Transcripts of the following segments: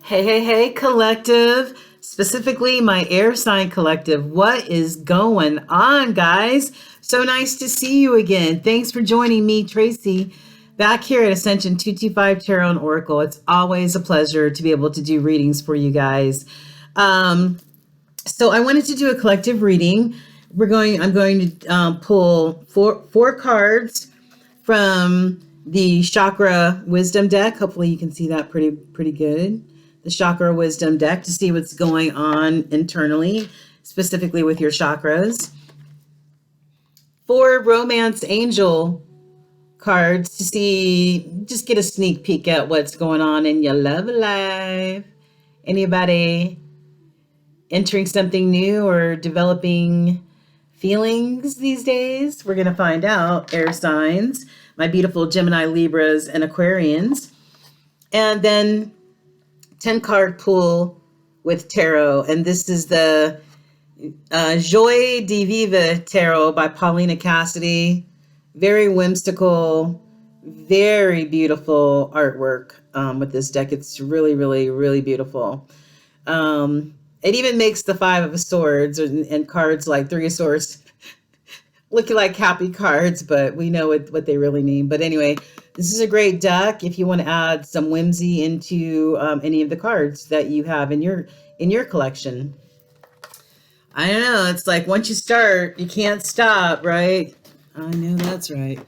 Hey, hey, hey, collective, specifically my air sign collective. What is going on, guys? So nice to see you again. Thanks for joining me, Tracy, back here at Ascension 225 Tarot and Oracle. It's always a pleasure to be able to do readings for you guys. So I wanted to do a collective reading. I'm going to pull four cards from the Chakra Wisdom deck. Hopefully you can see that pretty good. The Chakra Wisdom deck to see what's going on internally, specifically with your chakras. 4 Romance Angel cards to see, just get a sneak peek at what's going on in your love life. Anybody entering something new or developing feelings these days? We're going to find out, air signs, my beautiful Gemini, Libras, and Aquarians. And then 10 card pool with tarot. And this is the Joy de Viva Tarot by Paulina Cassidy. Very whimsical, very beautiful artwork with this deck. It's really, really, really beautiful. It even makes the 5 of Swords and cards like 3 of Swords looking like happy cards, but we know what they really mean. But anyway, this is a great deck if you want to add some whimsy into any of the cards that you have in your collection. I don't know. It's like once you start, you can't stop, right? I know that's right.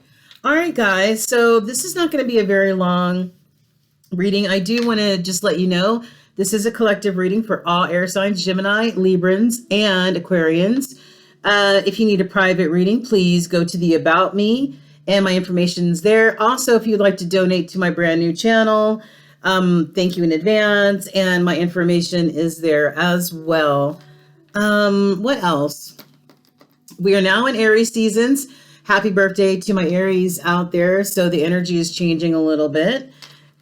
All right, guys. So this is not going to be a very long reading. I do want to just let you know this is a collective reading for all air signs, Gemini, Librans, and Aquarians. If you need a private reading, please go to the About Me, and my information's there. Also, if you'd like to donate to my brand new channel, thank you in advance, and my information is there as well. What else? We are now in Aries seasons. Happy birthday to my Aries out there. So the energy is changing a little bit.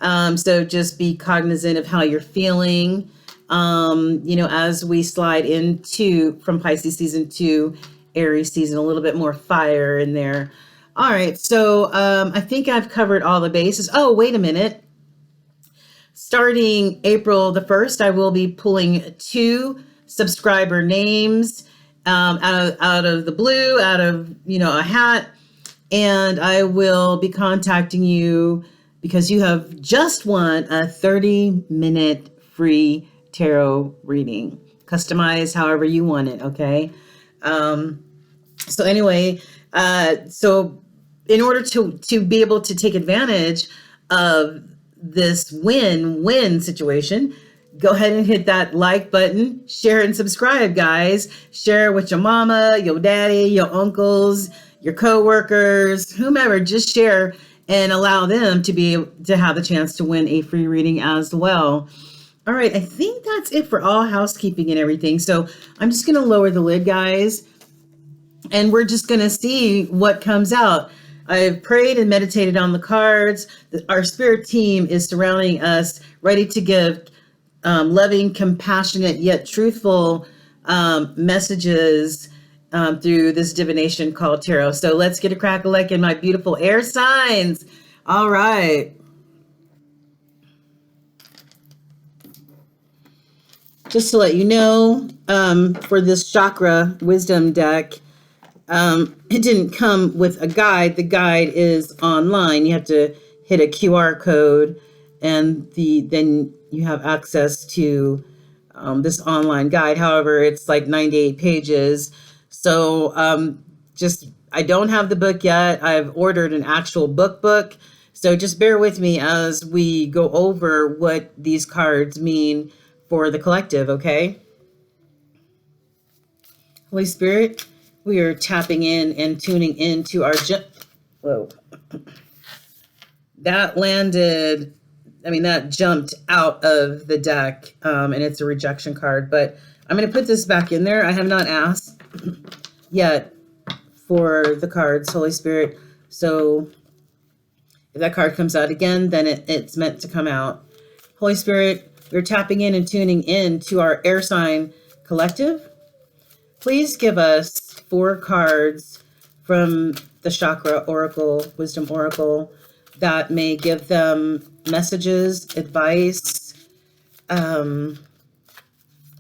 So just be cognizant of how you're feeling. As we slide into from Pisces season to Aries season, a little bit more fire in there. All right. So, I think I've covered all the bases. Oh, wait a minute. Starting April the 1st, I will be pulling 2 subscriber names, out of the blue, out of, a hat. And I will be contacting you because you have just won a 30-minute free tarot reading, customized however you want it. Okay. So anyway, so in order to be able to take advantage of this win-win situation, go ahead and hit that like button, share and subscribe, guys. Share with your mama, your daddy, your uncles, your coworkers, whomever. Just share and allow them to have the chance to win a free reading as well. All right, I think that's it for all housekeeping and everything. So I'm just going to lower the lid, guys, and we're just going to see what comes out. I've prayed and meditated on the cards. Our spirit team is surrounding us, ready to give loving, compassionate, yet truthful messages through this divination called tarot. So let's get a crack-a-lec in my beautiful air signs. All right. Just to let you know, for this Chakra Wisdom deck, it didn't come with a guide. The guide is online. You have to hit a QR code, and then you have access to this online guide. However, it's like 98 pages. So I don't have the book yet. I've ordered an actual book. So just bear with me as we go over what these cards mean for the collective, okay? Holy Spirit, we are tapping in and tuning into our... Whoa. That jumped out of the deck, and it's a rejection card. But I'm going to put this back in there. I have not asked yet for the cards, Holy Spirit. So if that card comes out again, then it's meant to come out. Holy Spirit, we're tapping in and tuning in to our air sign collective. Please give us 4 cards from the Chakra Oracle, Wisdom Oracle, that may give them messages, advice, um,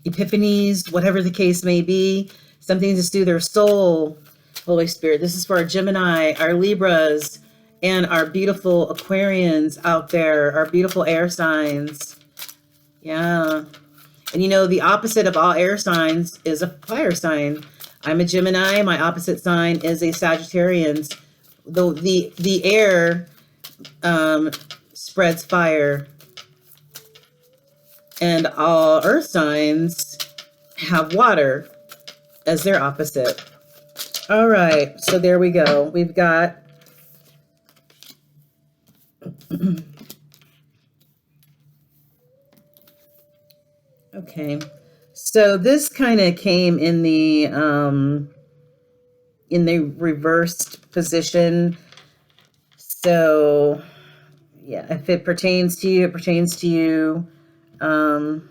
epiphanies, whatever the case may be, something to soothe their soul. Holy Spirit, this is for our Gemini, our Libras, and our beautiful Aquarians out there, our beautiful air signs. Yeah. And you know, the opposite of all air signs is a fire sign. I'm a Gemini. My opposite sign is a Sagittarian. The air spreads fire, and all earth signs have water as their opposite. All right, so there we go. We've got okay. So this kind of came in the reversed position. So yeah, if it pertains to you, it pertains to you. And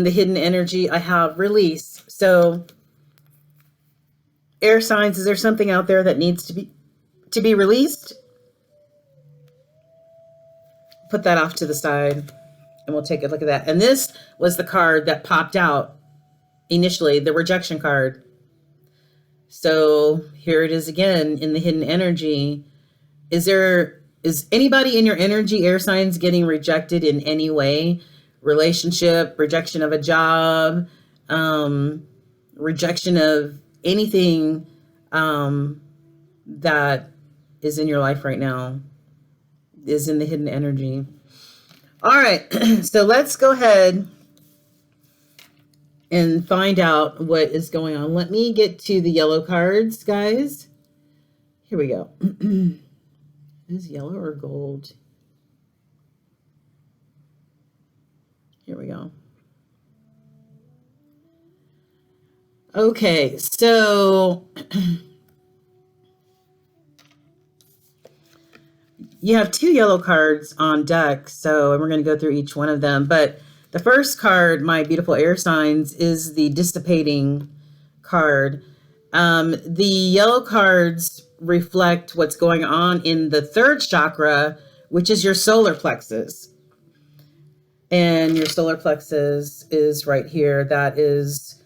the hidden energy, I have release. So air signs, is there something out there that needs to be released? Put that off to the side and we'll take a look at that. And this was the card that popped out initially, the rejection card. So here it is again in the hidden energy. Is anybody in your energy, air signs, getting rejected in any way? Relationship, rejection of a job, rejection of anything that is in your life right now is in the hidden energy. All right, so let's go ahead and find out what is going on. Let me get to the yellow cards, guys. Here we go. Is yellow or gold? Here we go. Okay, so you have 2 yellow cards on deck, so we're going to go through each one of them. But the first card, my beautiful air signs, is the dissipating card. The yellow cards reflect what's going on in the 3rd chakra, which is your solar plexus. And your solar plexus is right here. That is,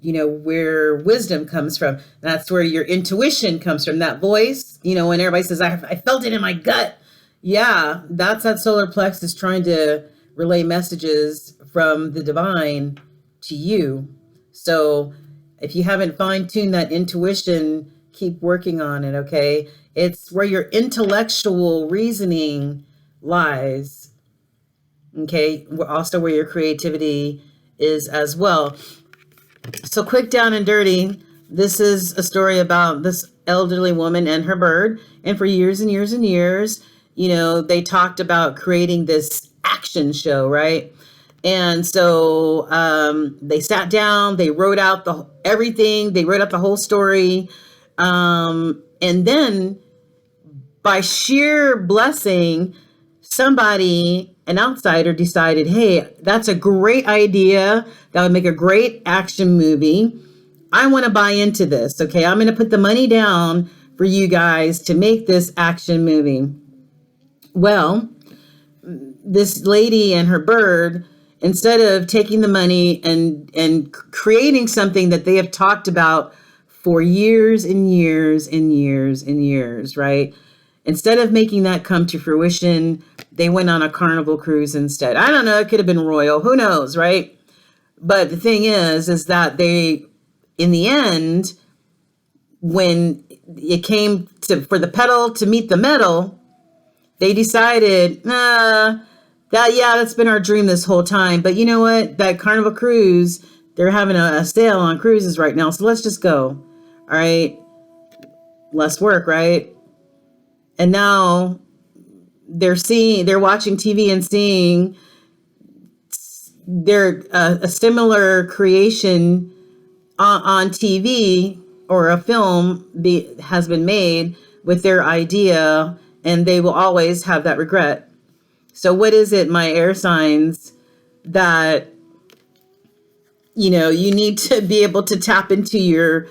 you know, where wisdom comes from. That's where your intuition comes from. That voice, you know, when everybody says, I felt it in my gut. Yeah, that's that solar plexus trying to relay messages from the divine to you. So if you haven't fine-tuned that intuition, keep working on it, okay? It's where your intellectual reasoning lies, okay? Also where your creativity is as well. So quick, down and dirty, this is a story about this elderly woman and her bird. And for years and years and years, you know, they talked about creating this action show, right? And so they sat down, they wrote out everything, they wrote out the whole story. And then by sheer blessing, somebody, an outsider, decided, hey, that's a great idea. That would make a great action movie. I want to buy into this. Okay, I'm going to put the money down for you guys to make this action movie. Well, this lady and her bird, instead of taking the money and creating something that they have talked about for years and years and years and years, right? Instead of making that come to fruition, they went on a Carnival cruise instead. I don't know, it could have been Royal, who knows, right? But the thing is that they, in the end, when it came for the pedal to meet the metal, they decided, that's been our dream this whole time. But you know what? That Carnival cruise, they're having a sale on cruises right now. So let's just go. All right. Less work, right? And now they're watching TV and seeing a similar creation on TV or a film has been made with their idea, and they will always have that regret. So what is it, my air signs, that, you know, you need to be able to tap into your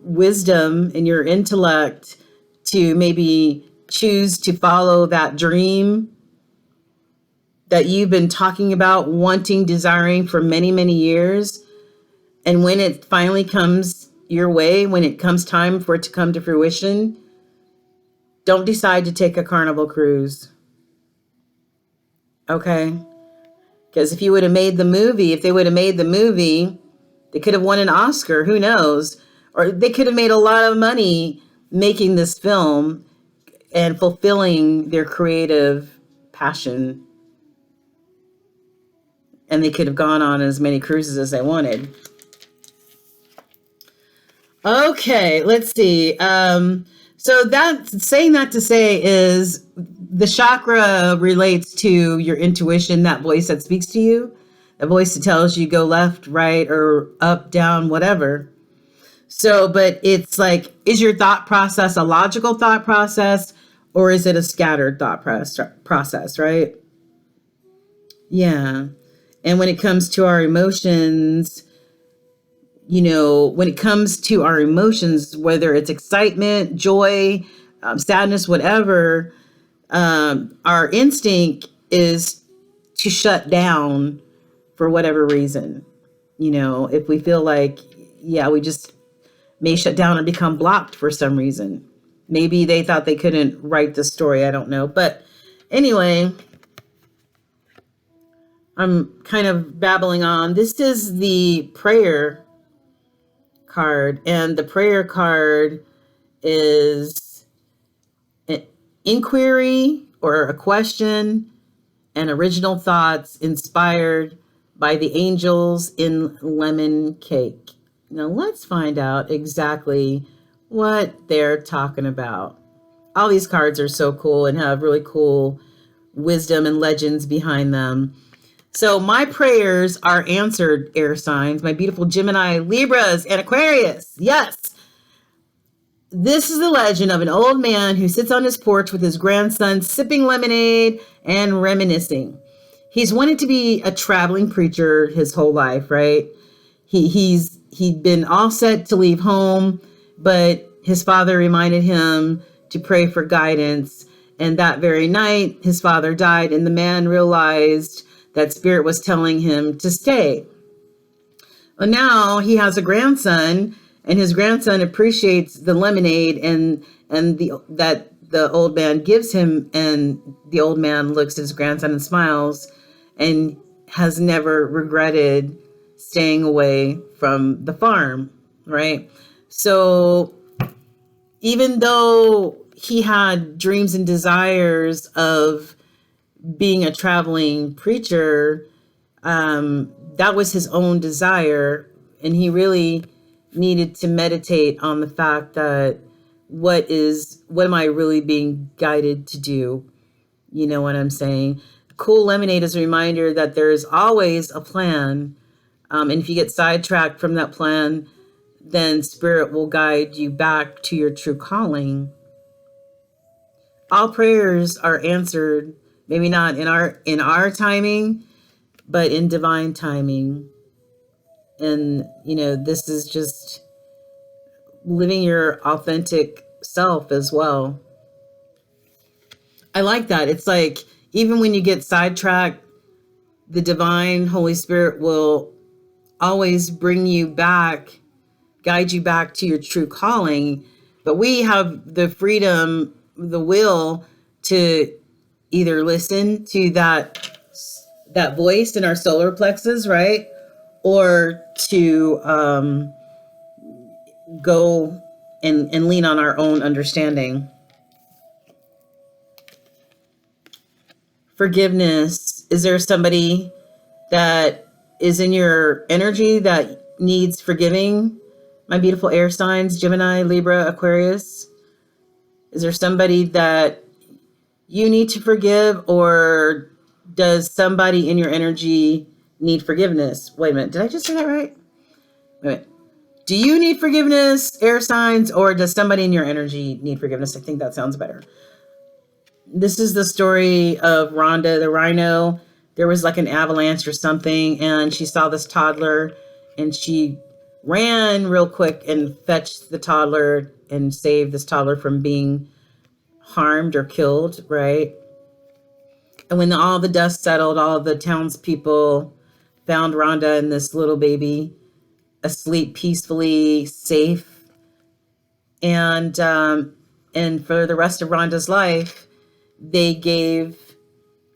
wisdom and your intellect to maybe choose to follow that dream that you've been talking about, wanting, desiring for many, many years. And when it finally comes your way, when it comes time for it to come to fruition, don't decide to take a Carnival cruise. Okay? Because if you would have made the movie, if they would have made the movie, they could have won an Oscar. Who knows? Or they could have made a lot of money making this film and fulfilling their creative passion. And they could have gone on as many cruises as they wanted. Okay, let's see. So that, saying that to say is the chakra relates to your intuition, that voice that speaks to you, the voice that tells you go left, right, or up, down, whatever. So, but it's like, is your thought process a logical thought process, or is it a scattered thought process, right? Yeah. And when it comes to our emotions, when it comes to our emotions, whether it's excitement, joy, sadness, whatever, our instinct is to shut down for whatever reason. If we feel like, yeah, we just may shut down or become blocked for some reason. Maybe they thought they couldn't write the story. I don't know. But anyway, I'm kind of babbling on. This is the prayer card, and the prayer card is an inquiry or a question and original thoughts inspired by the angels in lemon cake. Now let's find out exactly what they're talking about. All these cards are so cool and have really cool wisdom and legends behind them. So my prayers are answered, air signs, my beautiful Gemini, Libras, and Aquarius. Yes. This is the legend of an old man who sits on his porch with his grandson, sipping lemonade and reminiscing. He's wanted to be a traveling preacher his whole life, right? He'd been all set to leave home, but his father reminded him to pray for guidance. And that very night, his father died, and the man realized that spirit was telling him to stay. Well, now he has a grandson, and his grandson appreciates the lemonade and that the old man gives him, and the old man looks at his grandson and smiles and has never regretted staying away from the farm, right? So even though he had dreams and desires of being a traveling preacher, that was his own desire, and he really needed to meditate on the fact that what am I really being guided to do? You know what I'm saying? Cool lemonade is a reminder that there's always a plan, and if you get sidetracked from that plan, then spirit will guide you back to your true calling. All prayers are answered, maybe not in our timing, but in divine timing. And this is just living your authentic self as well. I like that. It's like, even when you get sidetracked, the divine Holy Spirit will always bring you back, guide you back to your true calling. But we have the freedom, the will to either listen to that voice in our solar plexus, right? Or to go and lean on our own understanding. Forgiveness. Is there somebody that is in your energy that needs forgiving? My beautiful air signs, Gemini, Libra, Aquarius. Is there somebody that you need to forgive, or does somebody in your energy need forgiveness? Wait a minute. Did I just say that right? Wait a minute. Do you need forgiveness, air signs, or does somebody in your energy need forgiveness? I think that sounds better. This is the story of Rhonda the rhino. There was like an avalanche or something, and she saw this toddler, and she ran real quick and fetched the toddler and saved this toddler from being harmed or killed, right? And when all the dust settled, all the townspeople found Rhonda and this little baby asleep peacefully, safe, and for the rest of Rhonda's life, they gave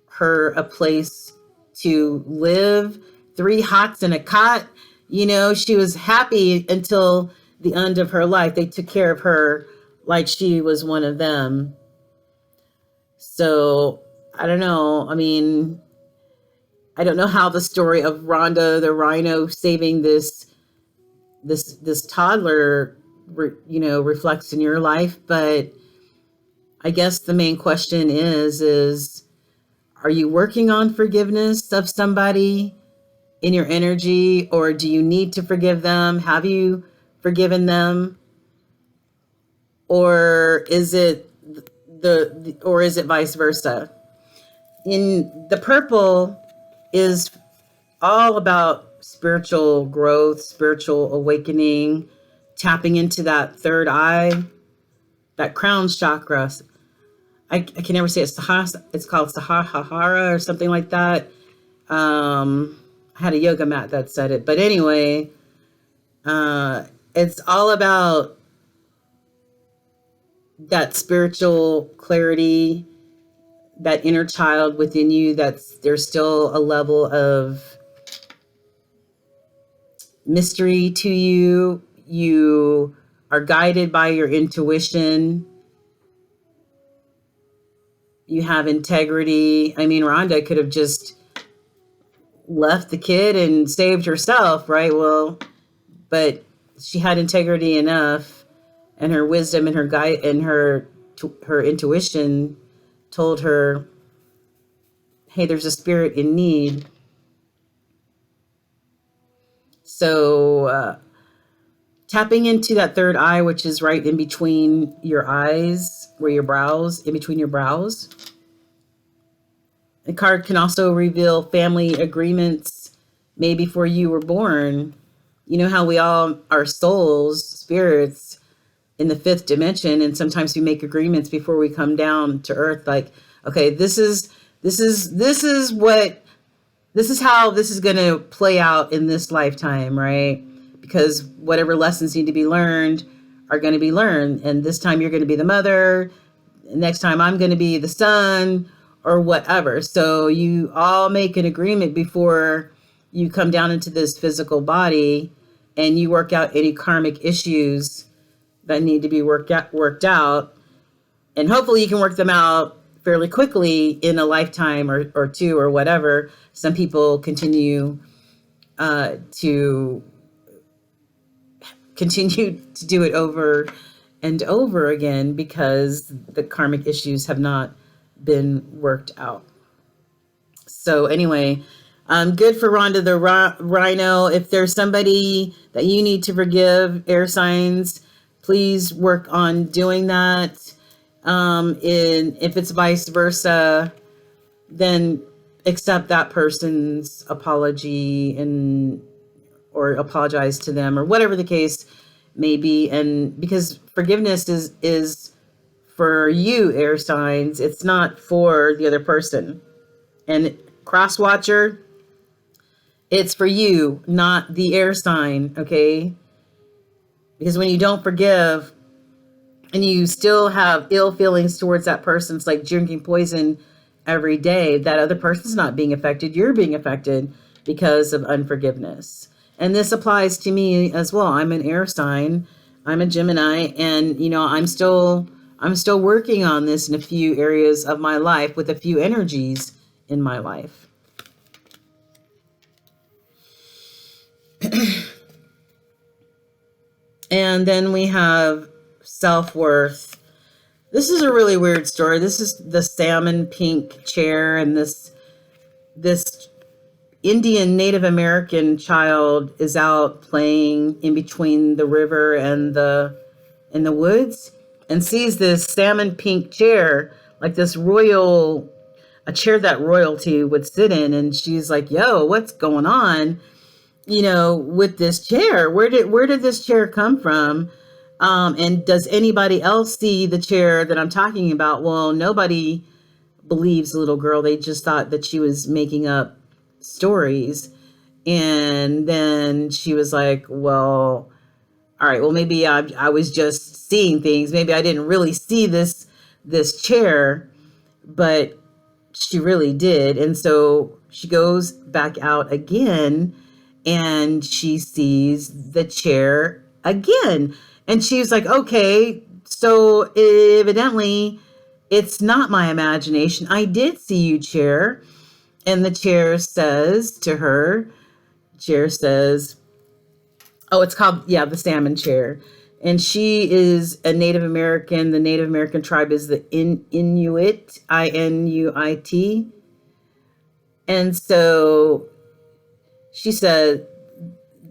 her a place to live, 3 hots and a cot. She was happy until the end of her life. They took care of her like she was one of them. So I don't know. I mean, I don't know how the story of Rhonda the rhino saving this toddler, reflects in your life, but I guess the main question is are you working on forgiveness of somebody in your energy, or do you need to forgive them? Have you forgiven them? Or is it or is it vice versa? In the purple is all about spiritual growth, spiritual awakening, tapping into that third eye, that crown chakra. I can never say it. It's called Sahara or something like that. I had a yoga mat that said it. But anyway, it's all about that spiritual clarity, that inner child within you. There's still a level of mystery to you. You are guided by your intuition. You have integrity. I mean, Rhonda could have just left the kid and saved herself, right? Well, but she had integrity enough, and her wisdom and her guide and her intuition told her, hey, there's a spirit in need. So tapping into that third eye, which is right in between your eyes, where your brows, in between your brows. The card can also reveal family agreements made before you were born. You know how we all are souls, spirits in the fifth dimension, and sometimes we make agreements before we come down to earth. Like, okay, this is how this is going to play out in this lifetime, right? Because whatever lessons need to be learned are going to be learned. And this time you're going to be the mother. Next time I'm going to be the son, or whatever. So you all make an agreement before you come down into this physical body, and you work out any karmic issues that need to be worked out. And hopefully you can work them out fairly quickly in a lifetime or two or whatever. Some people continue to do it over and over again because the karmic issues have not been worked out. So anyway, good for Rhonda the rhino. If there's somebody that you need to forgive, air signs, please work on doing that. If it's vice versa, then accept that person's apology or apologize to them, or whatever the case may be. And because forgiveness is for you, air signs, it's not for the other person. And cross watcher, it's for you, not the air sign, okay? Because when you don't forgive and you still have ill feelings towards that person, it's like drinking poison every day. That other person's not being affected. You're being affected because of unforgiveness. And this applies to me as well. I'm an air sign. I'm a Gemini, and I'm still working on this in a few areas of my life with a few energies in my life. And then we have self-worth. This is a really weird story. This is the salmon pink chair, and this Indian Native American child is out playing in between the river and the woods, and sees this salmon pink chair, like this a chair that royalty would sit in. And she's like, yo, what's going on, with this chair? Where did this chair come from? And does anybody else see the chair that I'm talking about? Well, nobody believes the little girl. They just thought that she was making up stories. And then she was like, well, all right, well, maybe I was just seeing things. Maybe I didn't really see this chair, but she really did. And so she goes back out again and she sees the chair again. And she's like, okay, so evidently it's not my imagination. I did see you, chair. And the chair says to her, chair says, oh, it's called, yeah, the salmon chair. And she is a Native American. The Native American tribe is the Inuit, Inuit. And so she said,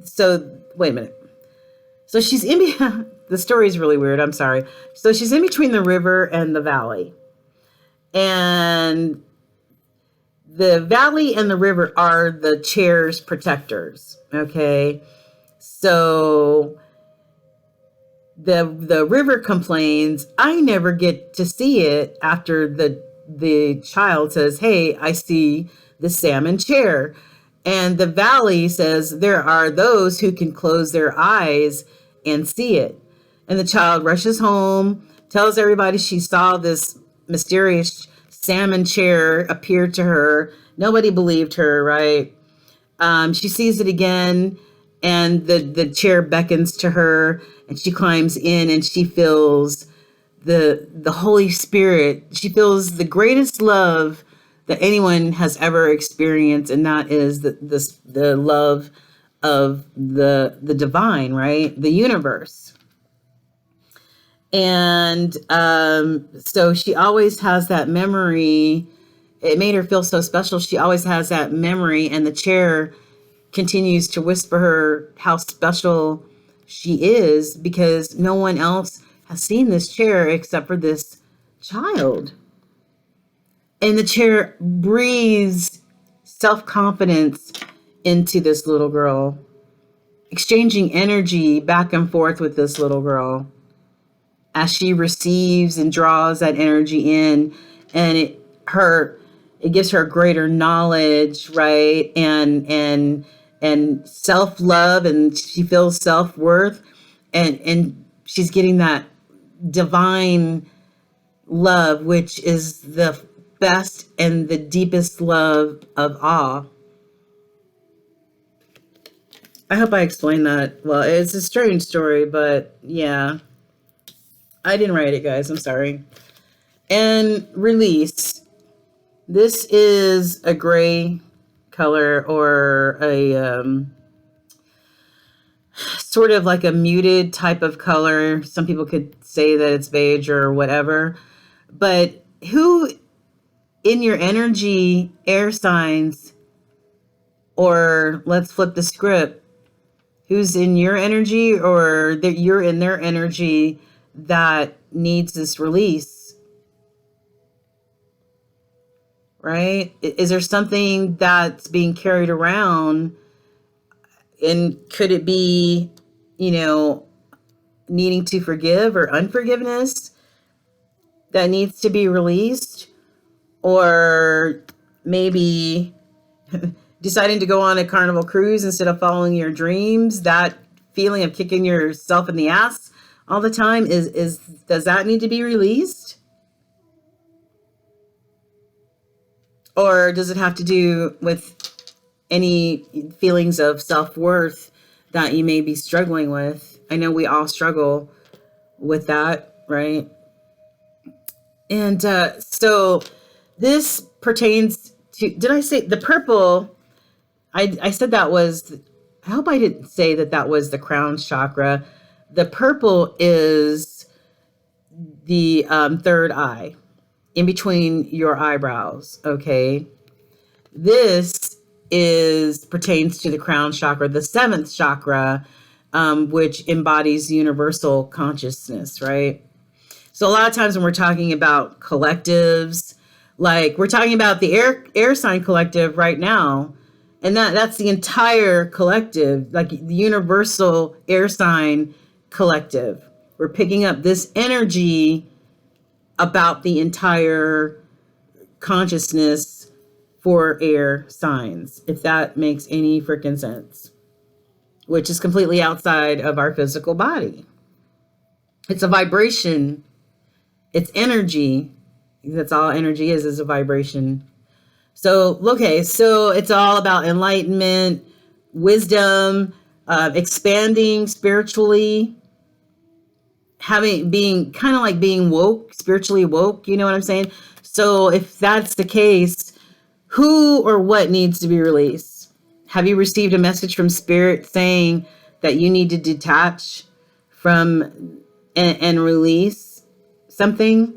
so wait a minute. So she's in, the story is really weird. I'm sorry. So she's in between the river and the valley. And the valley and the river are the chair's protectors. Okay. So the river complains, I never get to see it, after the child says, hey, I see the salmon chair. And the valley says, there are those who can close their eyes and see it. And the child rushes home, tells everybody she saw this mysterious salmon chair appear to her. Nobody believed her, right? She sees it again, and the chair beckons to her, and she climbs in, and she feels the Holy Spirit. She feels the greatest love that anyone has ever experienced, and that is the love of the divine, right? The universe. And so she always has that memory. It made her feel so special. She always has that memory, and the chair continues to whisper her how special she is, because no one else has seen this chair except for this child. And the chair breathes self-confidence into this little girl, exchanging energy back and forth with this little girl as she receives and draws that energy in, and it gives her greater knowledge, right? And self-love, and she feels self-worth, and she's getting that divine love, which is the best and the deepest love of all. I hope I explained that well. It's a strange story, but yeah. I didn't write it, guys. I'm sorry. And release. This is a gray color, or a sort of like a muted type of color. Some people could say that it's beige or whatever. But who in your energy, air signs, or let's flip the script, who's in your energy, or that you're in their energy, that needs this release, right? Is there something that's being carried around, and could it be, needing to forgive, or unforgiveness that needs to be released? Or maybe deciding to go on a Carnival cruise instead of following your dreams, that feeling of kicking yourself in the ass all the time, does that need to be released? Or does it have to do with any feelings of self-worth that you may be struggling with? I know we all struggle with that, right? And so this pertains to, did I say the purple? I said that was, I hope I didn't say that was the crown chakra. The purple is the third eye, in between your eyebrows, okay? This pertains to the crown chakra, the seventh chakra, which embodies universal consciousness, right? So a lot of times when we're talking about collectives, like we're talking about the air sign collective right now, and that's the entire collective, like the universal air sign collective. We're picking up this energy about the entire consciousness for air signs, if that makes any freaking sense, which is completely outside of our physical body. It's a vibration. It's energy. That's all energy is a vibration. So, okay, so it's all about enlightenment, wisdom, expanding spiritually, being kind of like being woke, spiritually woke, you know what I'm saying? So if that's the case, who or what needs to be released? Have you received a message from spirit saying that you need to detach from and release something?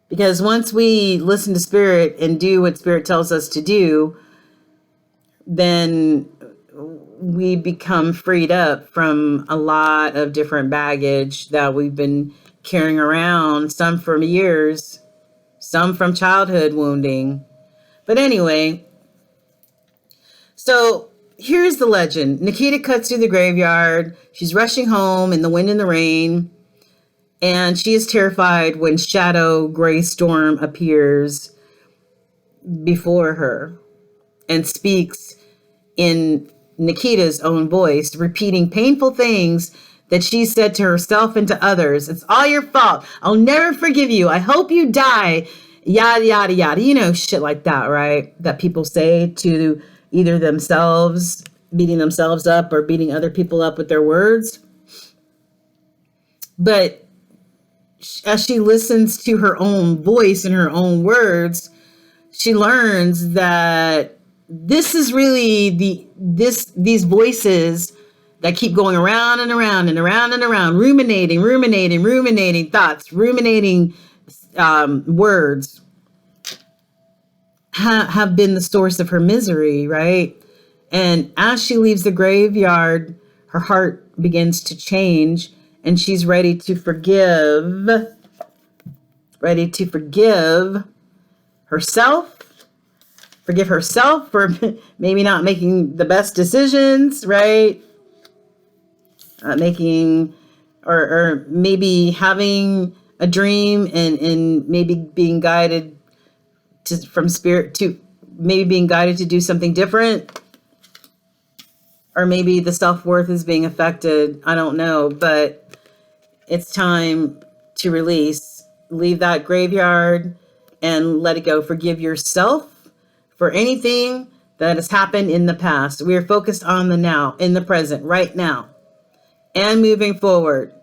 Because once we listen to spirit and do what spirit tells us to do, then we become freed up from a lot of different baggage that we've been carrying around, some from years, some from childhood wounding. But anyway, so here's the legend. Nikita cuts through the graveyard. She's rushing home in the wind and the rain. And she is terrified when shadow gray storm appears before her and speaks in Nikita's own voice, repeating painful things that she said to herself and to others. It's all your fault. I'll never forgive you. I hope you die. Yada, yada, yada. You know, shit like that, right? That people say to either themselves, beating themselves up, or beating other people up with their words. But as she listens to her own voice and her own words, she learns that this is really these voices that keep going around and around and around and around, ruminating thoughts, ruminating words, have been the source of her misery, right? And as she leaves the graveyard, her heart begins to change, and she's ready to forgive herself. Forgive herself for maybe not making the best decisions, right? Making or maybe having a dream and maybe being guided from spirit to maybe being guided to do something different. Or maybe the self-worth is being affected. I don't know, but it's time to release. Leave that graveyard and let it go. Forgive yourself for anything that has happened in the past. We are focused on the now, in the present, right now, and moving forward.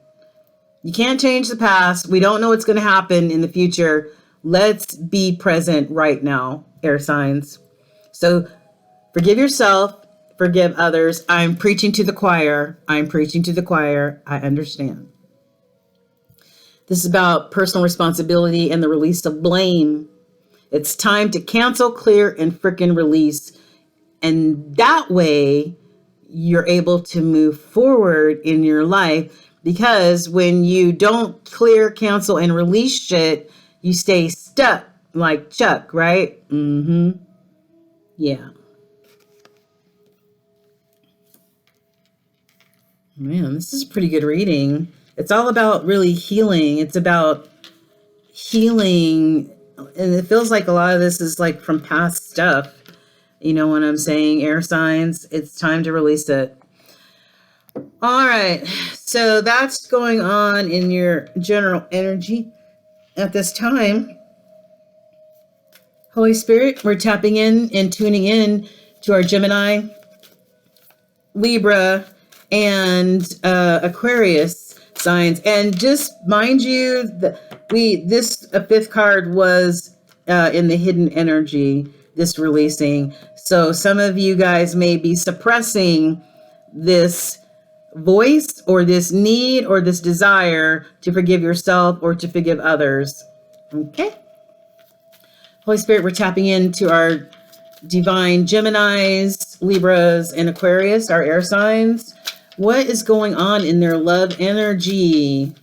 You can't change the past. We don't know what's going to happen in the future. Let's be present right now, air signs. So forgive yourself, forgive others. I'm preaching to the choir. I understand. This is about personal responsibility and the release of blame. It's time to cancel, clear, and frickin' release. And that way, you're able to move forward in your life. Because when you don't clear, cancel, and release shit, you stay stuck like Chuck, right? Yeah. Man, this is a pretty good reading. It's all about really healing. It's about healing. And it feels like a lot of this is like from past stuff. You know what I'm saying? Air signs. It's time to release it. All right. So that's going on in your general energy at this time. Holy Spirit, we're tapping in and tuning in to our Gemini, Libra, and Aquarius signs. And just mind you, this fifth card was in the hidden energy, this releasing. So some of you guys may be suppressing this voice or this need or this desire to forgive yourself or to forgive others. Okay. Holy Spirit, we're tapping into our divine Geminis, Libras, and Aquarius, our air signs. What is going on in their love energy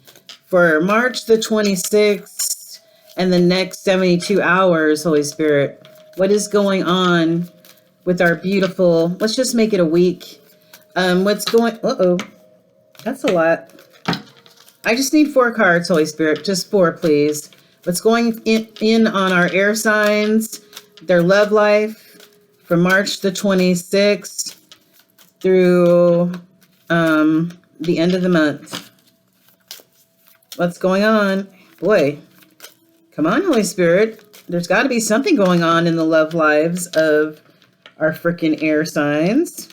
for March the 26th and the next 72 hours, Holy Spirit? What is going on with our beautiful, let's just make it a week. What's going, that's a lot. I just need 4 cards, Holy Spirit, just 4, please. What's going in on our air signs, their love life from March the 26th through the end of the month. What's going on? Boy, come on, Holy Spirit. There's got to be something going on in the love lives of our freaking air signs.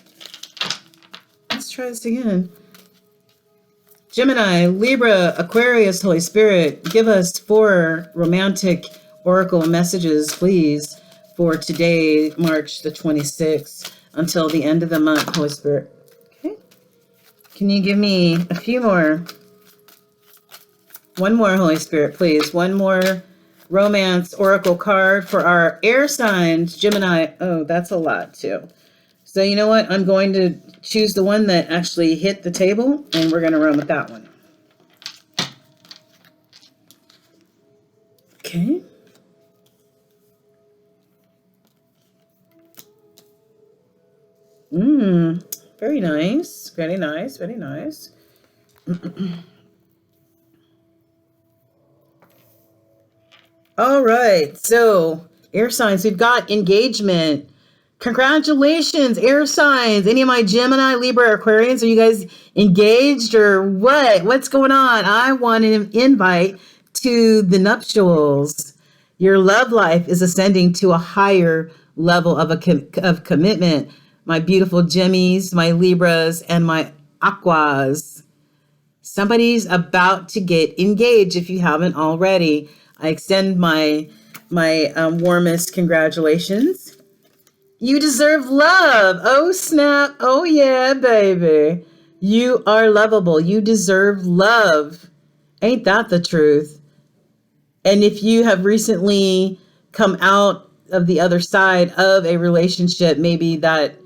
Let's try this again. Gemini, Libra, Aquarius, Holy Spirit, give us 4 romantic oracle messages, please, for today, March the 26th, until the end of the month, Holy Spirit. Okay. Can you give me a few more? One more, Holy Spirit, please. One more romance oracle card for our air signs, Gemini. Oh, that's a lot, too. So you know what? I'm going to choose the one that actually hit the table, and we're going to run with that one. Okay. Very nice. Very nice. Very nice. All right. So, air signs, we've got engagement. Congratulations, air signs. Any of my Gemini, Libra, Aquarians, are you guys engaged or what? What's going on? I want an invite to the nuptials. Your love life is ascending to a higher level of commitment. My beautiful Gemmies, my Libras, and my Aquas. Somebody's about to get engaged if you haven't already. I extend my warmest congratulations. You deserve love. Oh, snap. Oh, yeah, baby. You are lovable. You deserve love. Ain't that the truth? And if you have recently come out of the other side of a relationship, maybe that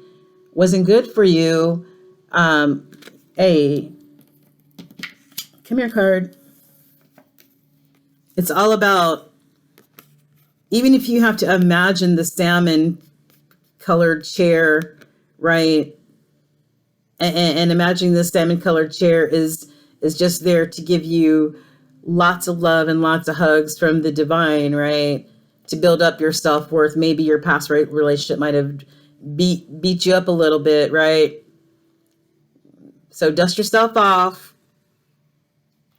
wasn't good for you, hey, come here, card. It's all about, even if you have to imagine the salmon colored chair, right? And imagining the salmon colored chair is just there to give you lots of love and lots of hugs from the divine, right? To build up your self-worth. Maybe your past relationship might have beat you up a little bit, right? So dust yourself off,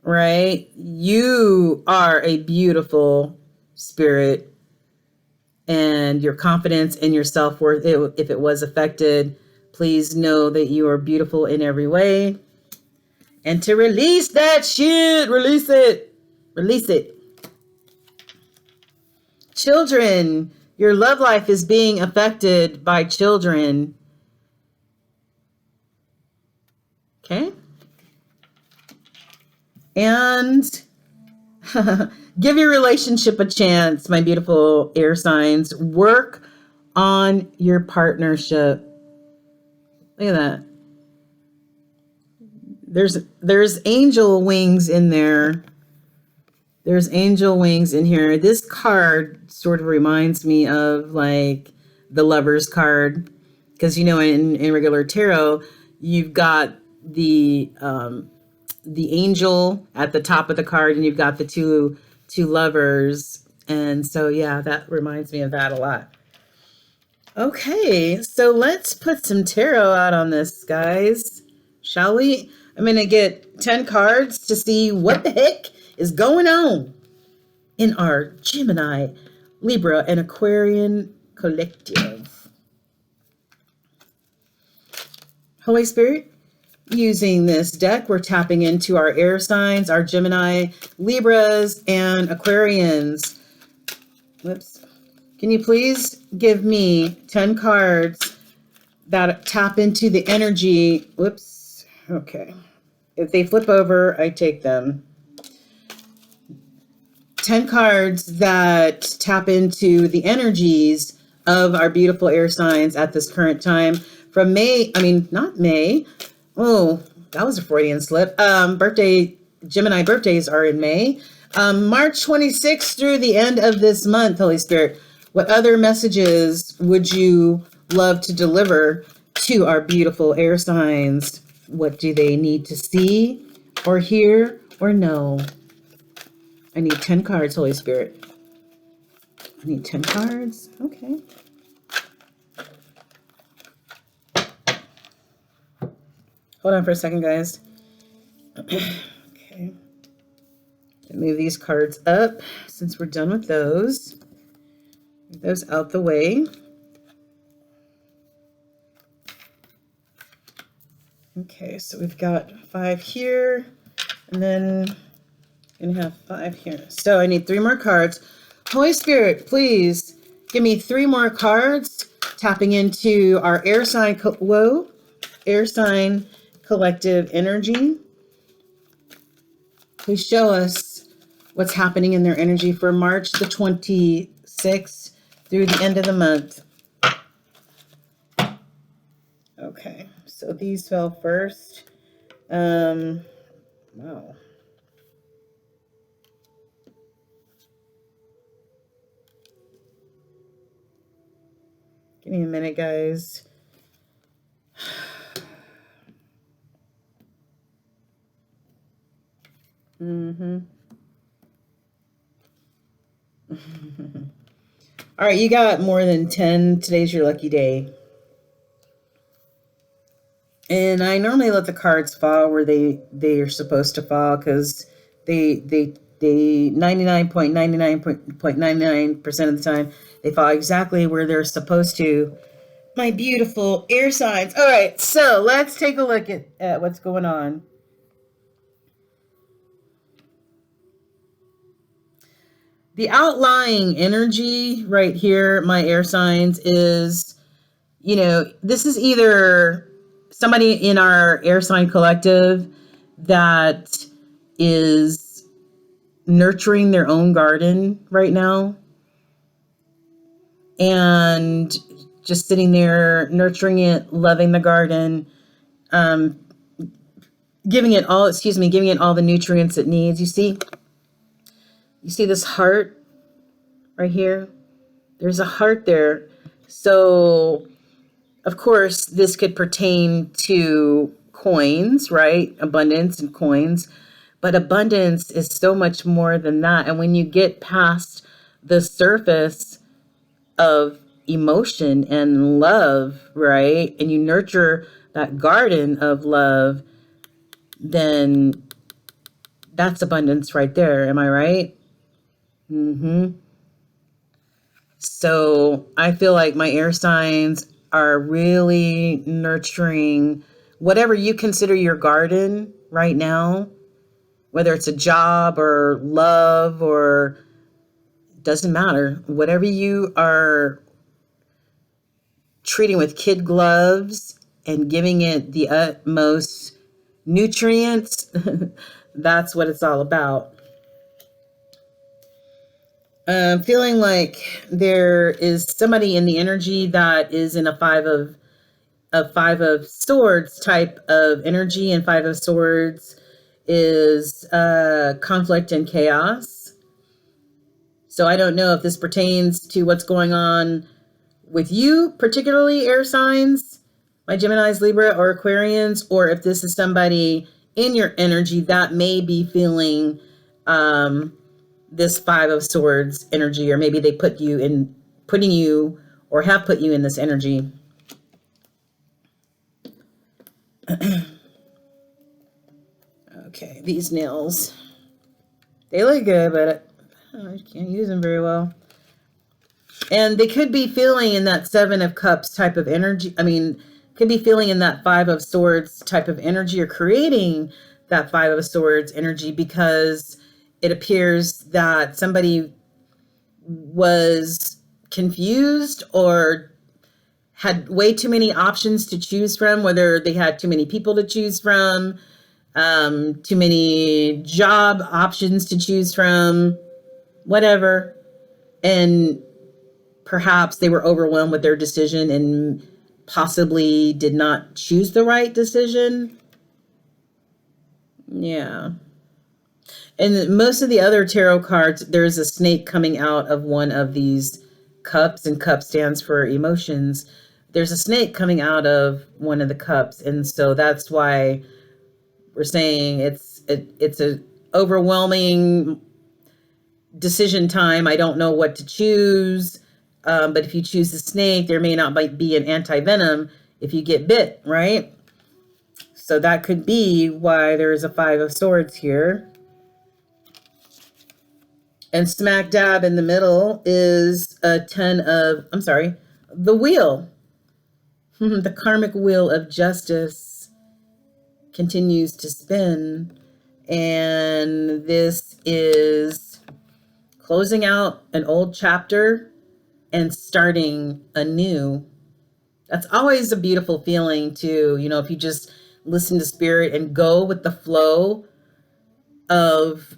right? You are a beautiful spirit. And your confidence and your self-worth, if it was affected, please know that you are beautiful in every way. And to release that shit, release it. Release it. Children, your love life is being affected by children. Okay? And give your relationship a chance, my beautiful air signs. Work on your partnership. Look at that. There's angel wings in there. There's angel wings in here. This card sort of reminds me of like the Lover's card. Because, you know, in regular tarot, you've got the angel at the top of the card, and you've got the two lovers. And so, yeah, that reminds me of that a lot. Okay, so let's put some tarot out on this, guys. Shall we? I'm going to get 10 cards to see what the heck is going on in our Gemini, Libra, and Aquarian collective. Holy Spirit, using this deck, we're tapping into our air signs, our Gemini, Libras, and Aquarians. Whoops. Can you please give me 10 cards that tap into the energy? Whoops. Okay. If they flip over, I take them. 10 cards that tap into the energies of our beautiful air signs at this current time. From not May. Oh, that was a Freudian slip. Gemini birthdays are in May. March 26th through the end of this month, Holy Spirit. What other messages would you love to deliver to our beautiful air signs? What do they need to see or hear or know? I need 10 cards, Holy Spirit. I need 10 cards. Okay. Hold on for a second, guys. Okay. Move these cards up since we're done with those. Move those out the way. Okay, so we've got 5 here, and then I'm gonna have 5 here. So I need 3 more cards. Holy Spirit, please give me 3 more cards, tapping into our air sign, air sign collective energy. Please show us what's happening in their energy for March the 26th through the end of the month. Okay, so these fell first. Wow. Give me a minute, guys. All right, you got more than 10. Today's your lucky day. And I normally let the cards fall where they are supposed to fall, because they 99.99% of the time they fall exactly where they're supposed to. My beautiful air signs. All right, so let's take a look at what's going on. The outlying energy right here, my air signs, is, this is either somebody in our air sign collective that is nurturing their own garden right now and just sitting there nurturing it, loving the garden, giving it all the nutrients it needs. You see this heart right here? There's a heart there. So, of course, this could pertain to coins, right? Abundance and coins. But abundance is so much more than that. And when you get past the surface of emotion and love, right? And you nurture that garden of love, then that's abundance right there. Am I right? So I feel like my air signs are really nurturing whatever you consider your garden right now, whether it's a job or love, or doesn't matter, whatever you are treating with kid gloves and giving it the utmost nutrients. That's what it's all about. Feeling like there is somebody in the energy that is in a five of swords type of energy, and 5 of swords is conflict and chaos. So I don't know if this pertains to what's going on with you, particularly air signs, my Geminis, Libra, or Aquarians, or if this is somebody in your energy that may be feeling this 5 of swords energy, or maybe they putting you or have put you in this energy. Okay, these nails, they look good, but I can't use them very well. And they could be feeling in that 7 of cups type of energy. Could be feeling in that 5 of swords type of energy, or creating that 5 of swords energy, because it appears that somebody was confused or had way too many options to choose from, whether they had too many people to choose from, too many job options to choose from, whatever. And perhaps they were overwhelmed with their decision and possibly did not choose the right decision. Yeah. And most of the other tarot cards, there's a snake coming out of one of these cups, and cup stands for emotions. There's a snake coming out of one of the cups, and so that's why we're saying it's a overwhelming decision time. I don't know what to choose. But if you choose the snake, there may not be an anti-venom if you get bit, right? So that could be why there is a Five of Swords here. And smack dab in the middle is a the wheel. The karmic wheel of justice continues to spin. And this is closing out an old chapter and starting anew. That's always a beautiful feeling too. You know, if you just listen to spirit and go with the flow of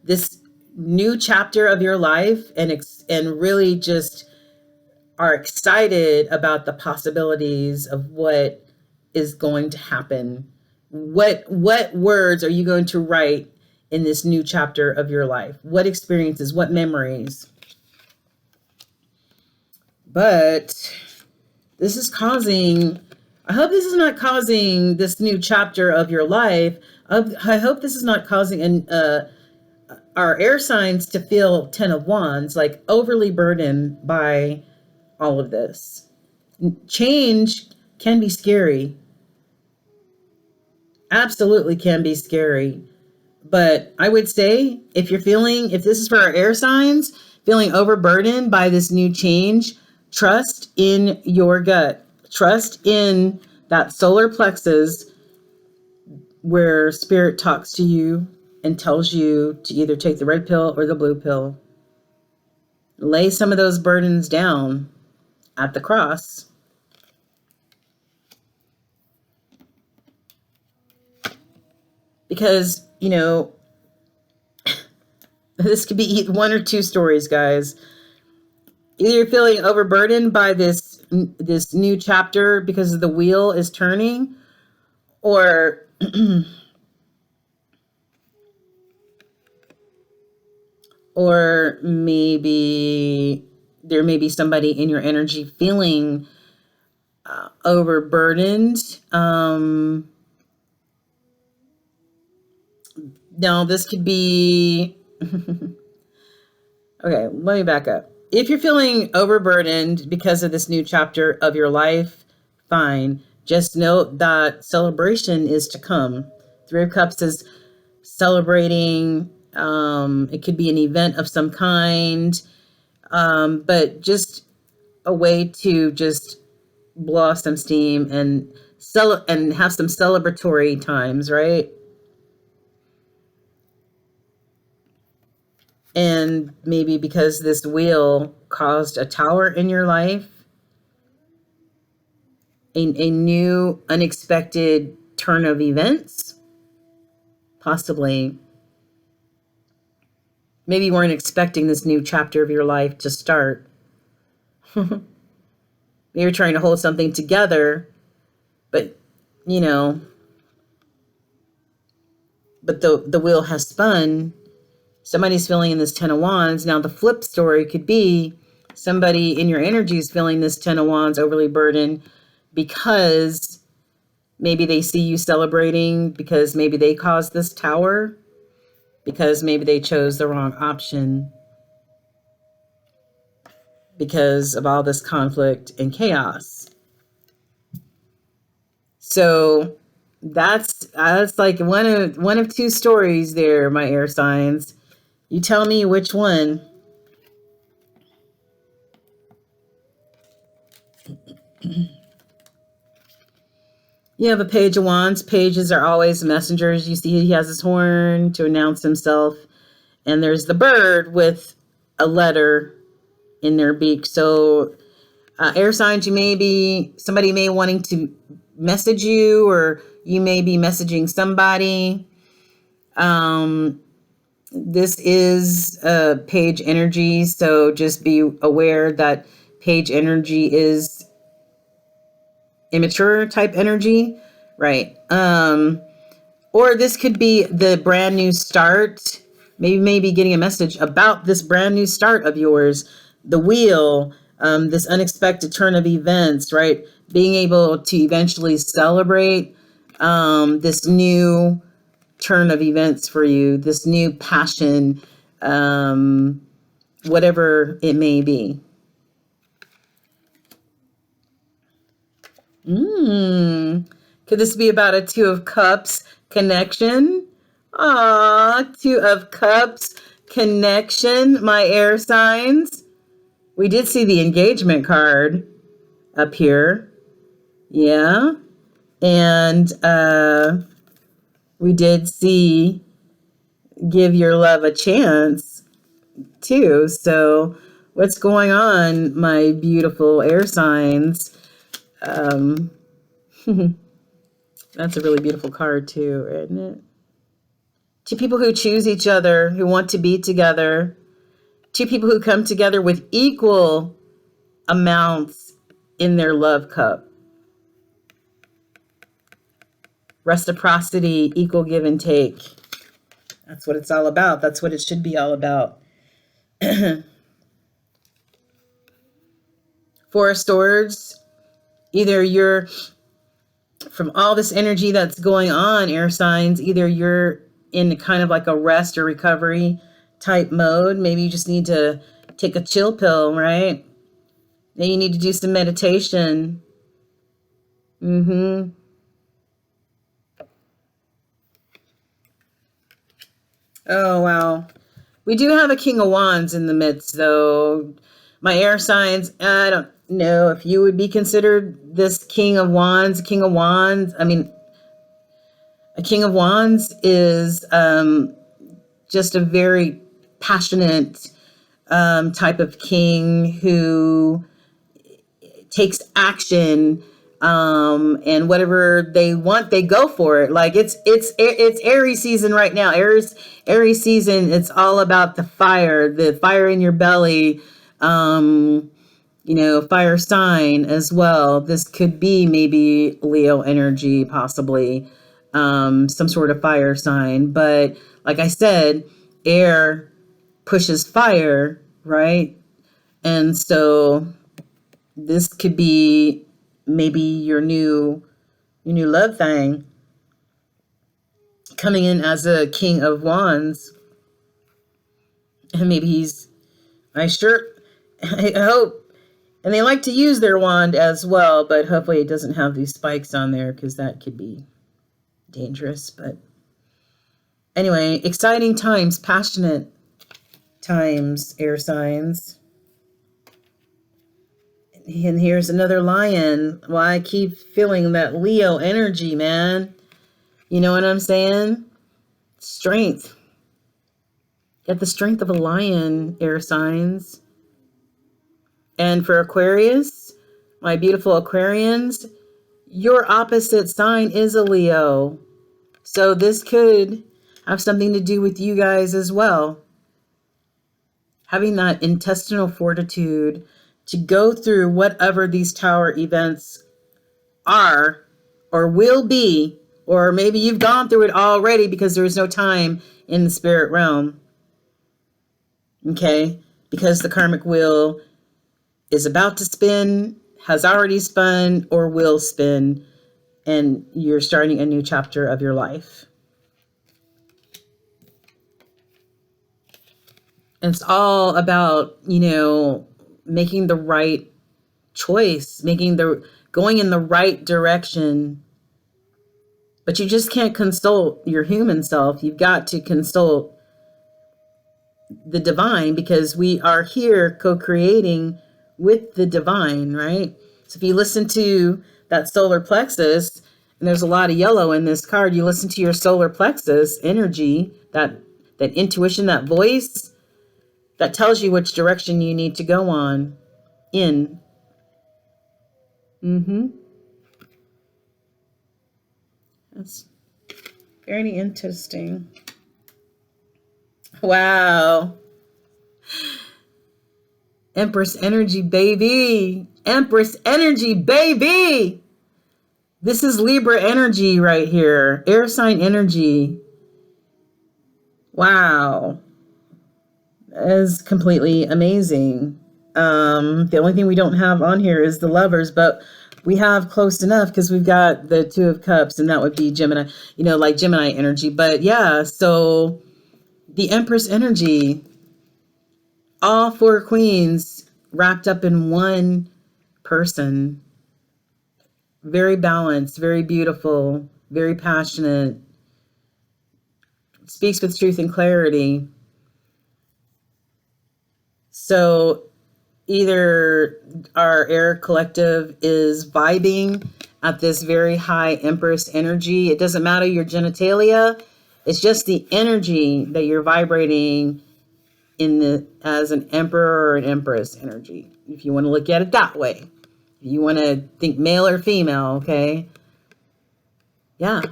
this new chapter of your life, and really just are excited about the possibilities of what is going to happen. What words are you going to write in this new chapter of your life? What experiences, what memories? But this is causing, I hope this is not causing this new chapter of your life. I hope this is not causing our air signs to feel 10 of Wands, like overly burdened by all of this. Change can be scary. Absolutely can be scary. But I would say if this is for our air signs, feeling overburdened by this new change, trust in your gut. Trust in that solar plexus where spirit talks to you and tells you to either take the red pill or the blue pill. Lay some of those burdens down at the cross. Because, you know, this could be one or two stories, guys. Either you're feeling overburdened by this new chapter because the wheel is turning, or or maybe there may be somebody in your energy feeling overburdened. Now, this could be... Okay, let me back up. If you're feeling overburdened because of this new chapter of your life, fine. Just note that celebration is to come. Three of Cups is celebrating. It could be an event of some kind, but just a way to just blow off some steam and have some celebratory times, right? And maybe because this wheel caused a tower in your life, a new unexpected turn of events, possibly. Maybe you weren't expecting this new chapter of your life to start. You're trying to hold something together, but, you know, but the wheel has spun. Somebody's feeling in this 10 of Wands. Now, the flip story could be somebody in your energy is feeling this 10 of Wands overly burdened because maybe they see you celebrating, because maybe they caused this tower, because maybe they chose the wrong option because of all this conflict and chaos. So that's like one of two stories there, my air signs. You tell me which one. You have a Page of Wands. Pages are always messengers. You see he has his horn to announce himself. And there's the bird with a letter in their beak. So air signs, somebody may wanting to message you, or you may be messaging somebody. This is page energy, so just be aware that page energy is immature type energy, right? Or this could be the brand new start. Maybe getting a message about this brand new start of yours, the wheel, this unexpected turn of events, right? Being able to eventually celebrate this new turn of events for you, this new passion, whatever it may be. Could this be about a Two of Cups connection? Two of Cups connection, my air signs. We did see the engagement card up here. Yeah. And we did see give your love a chance too. So what's going on, my beautiful air signs? That's a really beautiful card too, isn't it? Two people who choose each other, who want to be together. Two people who come together with equal amounts in their love cup. Reciprocity, equal give and take. That's what it's all about. That's what it should be all about. Four of Swords. Either you're, from all this energy that's going on, air signs, either you're in kind of like a rest or recovery type mode. Maybe you just need to take a chill pill, right? Then you need to do some meditation. Oh, wow. We do have a King of Wands in the midst, though. My air signs, I don't know if you would be considered this King of Wands. King of Wands, I mean, a King of Wands is just a very passionate type of king who takes action, and whatever they want, they go for it. Like it's Aries season right now. Aries season. It's all about the fire in your belly. Fire sign as well. This could be maybe Leo energy, possibly some sort of fire sign. But like I said, air pushes fire, right? And so this could be maybe your new love thing coming in as a King of Wands. And maybe I hope, and they like to use their wand as well, but hopefully it doesn't have these spikes on there because that could be dangerous. But anyway, exciting times, passionate times, air signs. And here's another lion. Well, I keep feeling that Leo energy, man. You know what I'm saying? Strength. Get the strength of a lion, air signs. And for Aquarius, my beautiful Aquarians, your opposite sign is a Leo. So this could have something to do with you guys as well. Having that intestinal fortitude to go through whatever these tower events are or will be, or maybe you've gone through it already because there is no time in the spirit realm. Okay? Because the karmic wheel is about to spin, has already spun, or will spin, and you're starting a new chapter of your life. And it's all about, making the right choice, going in the right direction. But you just can't consult your human self. You've got to consult the divine, because we are here co-creating with the divine, right? So if you listen to that solar plexus, and there's a lot of yellow in this card, you listen to your solar plexus energy, that intuition, that voice, that tells you which direction you need to go on in. That's very interesting. Wow. Empress energy, baby. Empress energy, baby. This is Libra energy right here. Air sign energy. Wow. That is completely amazing. The only thing we don't have on here is the Lovers, but we have close enough because we've got the Two of Cups, and that would be Gemini, like Gemini energy. But yeah, so the Empress energy, all four queens wrapped up in one person. Very balanced, very beautiful, very passionate, speaks with truth and clarity. So either our air collective is vibing at this very high Empress energy. It doesn't matter your genitalia. It's just the energy that you're vibrating in the as an emperor or an empress energy. If you want to look at it that way. If you want to think male or female, okay? Yeah.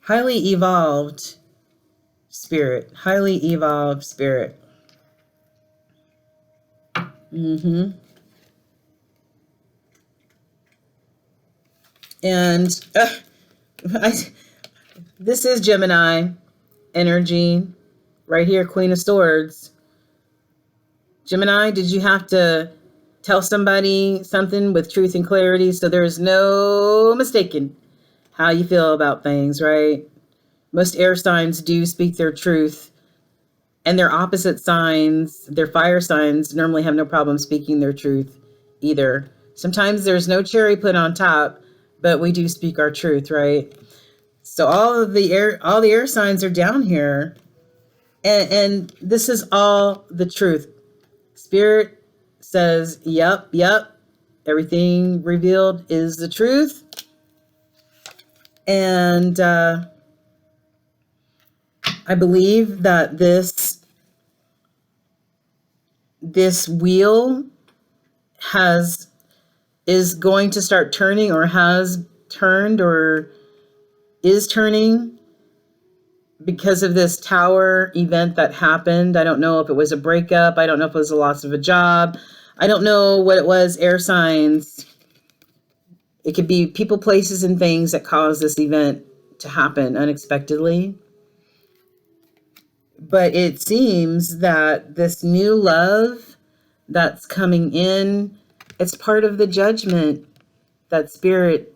Highly evolved spirit. Highly evolved spirit. Mm-hmm. And this is Gemini energy right here, Queen of Swords. Gemini, did you have to tell somebody something with truth and clarity so there's no mistaking how you feel about things, right? Most air signs do speak their truth, and their opposite signs, their fire signs, normally have no problem speaking their truth either. Sometimes there's no cherry put on top, but we do speak our truth, right? So all the air signs are down here, and this is all the truth. Spirit says, yep, everything revealed is the truth. And I believe that this wheel is going to start turning, or has turned, or is turning, because of this tower event that happened. I don't know if it was a breakup. I don't know if it was a loss of a job. I don't know what it was. Air signs. It could be people, places, and things that caused this event to happen unexpectedly. But it seems that this new love that's coming in, it's part of the judgment that Spirit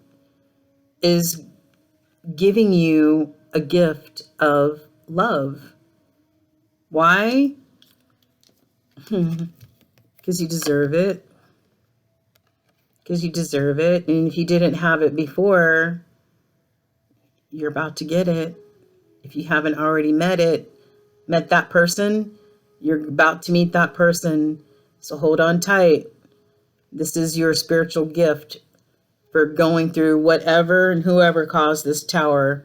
is giving you a gift of love. Why? Because you deserve it. Because you deserve it. And if you didn't have it before, you're about to get it. If you haven't already met that person, you're about to meet that person. So hold on tight. This is your spiritual gift for going through whatever and whoever caused this tower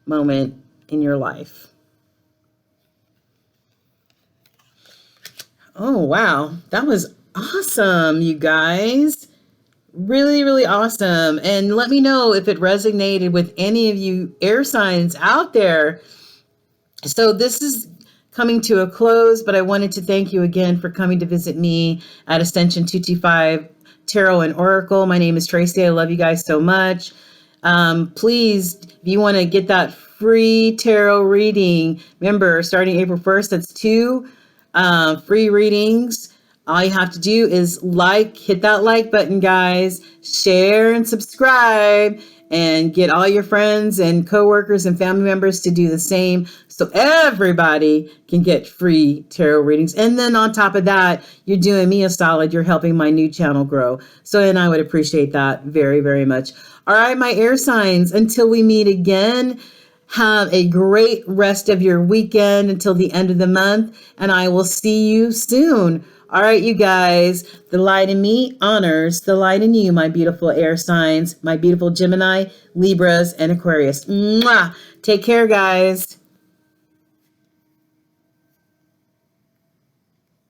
moment in your life. Oh, wow. That was awesome, you guys. Really, really awesome. And let me know if it resonated with any of you air signs out there. So this is coming to a close, but I wanted to thank you again for coming to visit me at Ascension 225 Tarot and Oracle. My name is Tracy. I love you guys so much. Please, if you want to get that free tarot reading, remember, starting April 1st, that's 2 free readings. All you have to do is hit that like button, guys, share and subscribe, and get all your friends and coworkers and family members to do the same, so everybody can get free tarot readings. And then on top of that, you're doing me a solid. You're helping my new channel grow. So, and I would appreciate that very, very much. All right, my air signs, until we meet again, have a great rest of your weekend until the end of the month, and I will see you soon. All right, you guys, the light in me honors the light in you, my beautiful air signs, my beautiful Gemini, Libras, and Aquarius. Mwah! Take care, guys.